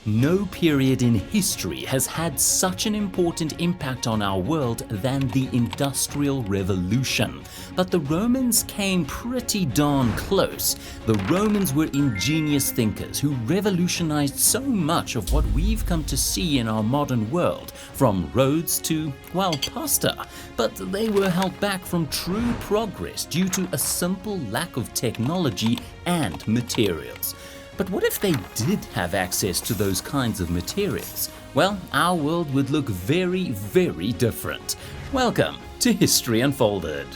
No period in history has had such an important impact on our world than the Industrial Revolution. But the Romans came pretty darn close. The Romans were ingenious thinkers who revolutionized so much of what we've come to see in our modern world, from roads to, well, pasta. But they were held back from true progress due to a simple lack of technology and materials. But what if they did have access to those kinds of materials? Well, our world would look very, very different. Welcome to History Unfolded.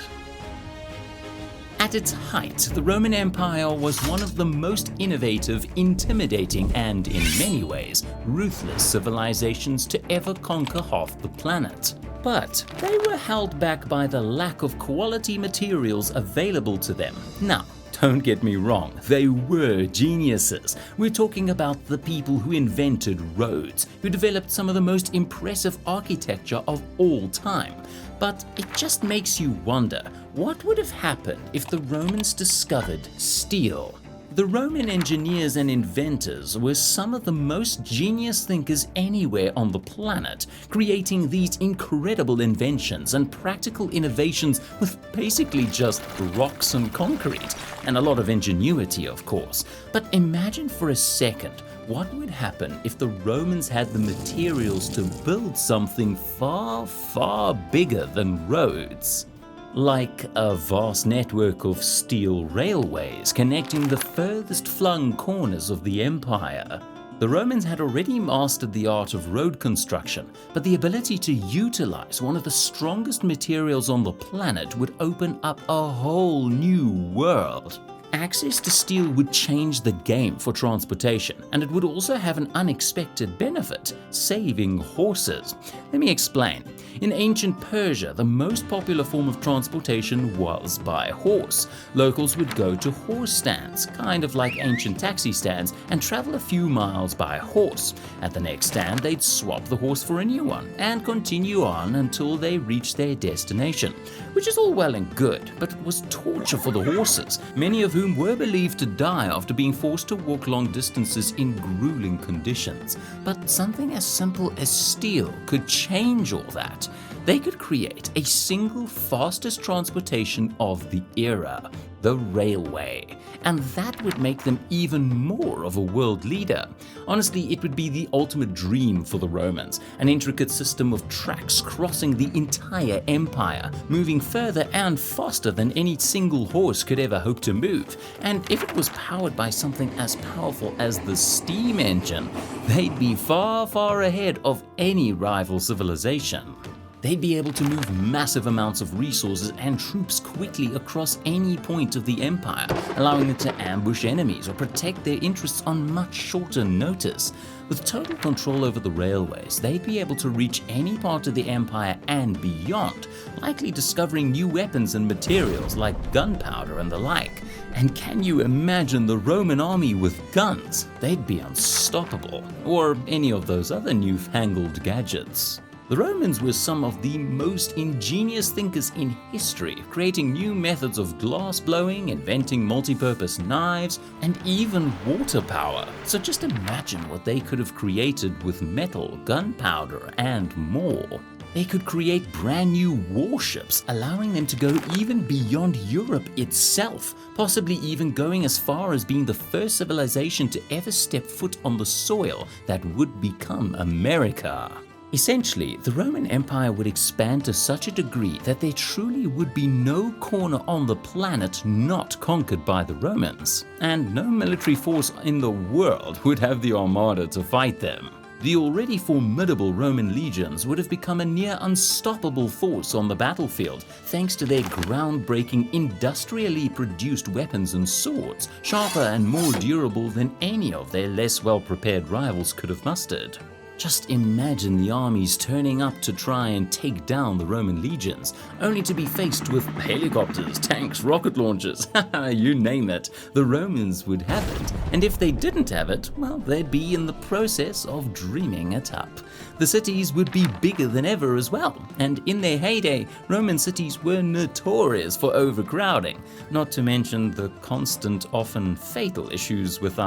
At its height, the Roman Empire was one of the most innovative, intimidating, and, in many ways, ruthless civilizations to ever conquer half the planet. But they were held back by the lack of quality materials available to them. Now, don't get me wrong, they were geniuses. We're talking about the people who invented roads, who developed some of the most impressive architecture of all time. But it just makes you wonder, what would have happened if the Romans discovered steel? The Roman engineers and inventors were some of the most genius thinkers anywhere on the planet, creating these incredible inventions and practical innovations with basically just rocks and concrete, and a lot of ingenuity, of course. But imagine for a second what would happen if the Romans had the materials to build something far, far bigger than roads. Like a vast network of steel railways connecting the furthest flung corners of the empire. The Romans had already mastered the art of road construction, but the ability to utilize one of the strongest materials on the planet would open up a whole new world. Access to steel would change the game for transportation, and it would also have an unexpected benefit: saving horses. Let me explain. In ancient Persia, the most popular form of transportation was by horse. Locals would go to horse stands, kind of like ancient taxi stands, and travel a few miles by horse. At the next stand, they'd swap the horse for a new one and continue on until they reached their destination, which is all well and good, but it was torture for the horses, many of whom were believed to die after being forced to walk long distances in grueling conditions. But something as simple as steel could change all that. They could create a single fastest transportation of the era, the railway, and that would make them even more of a world leader. Honestly, it would be the ultimate dream for the Romans, an intricate system of tracks crossing the entire empire, moving further and faster than any single horse could ever hope to move. And if it was powered by something as powerful as the steam engine, they'd be far, far ahead of any rival civilization. They'd be able to move massive amounts of resources and troops quickly across any point of the empire, allowing them to ambush enemies or protect their interests on much shorter notice. With total control over the railways, they'd be able to reach any part of the empire and beyond, likely discovering new weapons and materials like gunpowder and the like. And can you imagine the Roman army with guns? They'd be unstoppable, or any of those other newfangled gadgets. The Romans were some of the most ingenious thinkers in history, creating new methods of glass blowing, inventing multi-purpose knives, and even water power. So just imagine what they could have created with metal, gunpowder, and more. They could create brand new warships, allowing them to go even beyond Europe itself, possibly even going as far as being the first civilization to ever step foot on the soil that would become America. Essentially, the Roman Empire would expand to such a degree that there truly would be no corner on the planet not conquered by the Romans, and no military force in the world would have the armada to fight them. The already formidable Roman legions would have become a near unstoppable force on the battlefield, thanks to their groundbreaking industrially produced weapons and swords, sharper and more durable than any of their less well-prepared rivals could have mustered. Just imagine the armies turning up to try and take down the Roman legions, only to be faced with helicopters, tanks, rocket launchers, you name it. The Romans would have it, and if they didn't have it, well, they'd be in the process of dreaming it up. The cities would be bigger than ever as well, and in their heyday, Roman cities were notorious for overcrowding, not to mention the constant, often fatal issues with,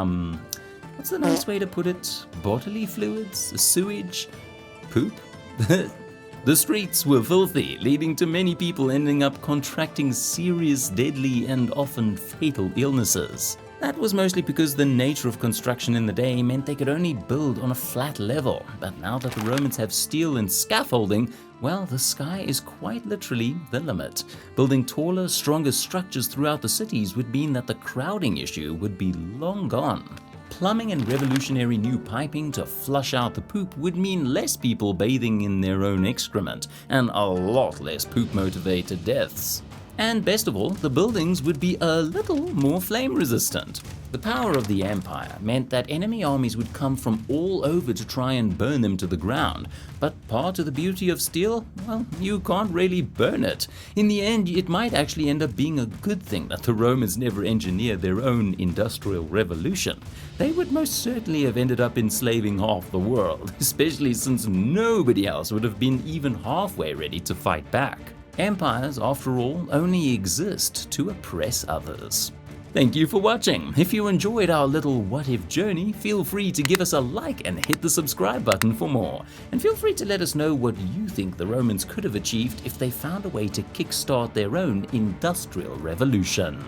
what's the nice way to put it? Bodily fluids? Sewage? Poop? The streets were filthy, leading to many people ending up contracting serious, deadly, and often fatal illnesses. That was mostly because the nature of construction in the day meant they could only build on a flat level, but now that the Romans have steel and scaffolding, well, the sky is quite literally the limit. Building taller, stronger structures throughout the cities would mean that the crowding issue would be long gone. Plumbing and revolutionary new piping to flush out the poop would mean less people bathing in their own excrement, and a lot less poop-motivated deaths. And best of all, the buildings would be a little more flame resistant. The power of the empire meant that enemy armies would come from all over to try and burn them to the ground. But part of the beauty of steel, well, you can't really burn it. In the end, it might actually end up being a good thing that the Romans never engineered their own industrial revolution. They would most certainly have ended up enslaving half the world, especially since nobody else would have been even halfway ready to fight back. Empires, after all, only exist to oppress others. Thank you for watching. If you enjoyed our little what-if journey, feel free to give us a like and hit the subscribe button for more. And feel free to let us know what you think the Romans could have achieved if they found a way to kickstart their own industrial revolution.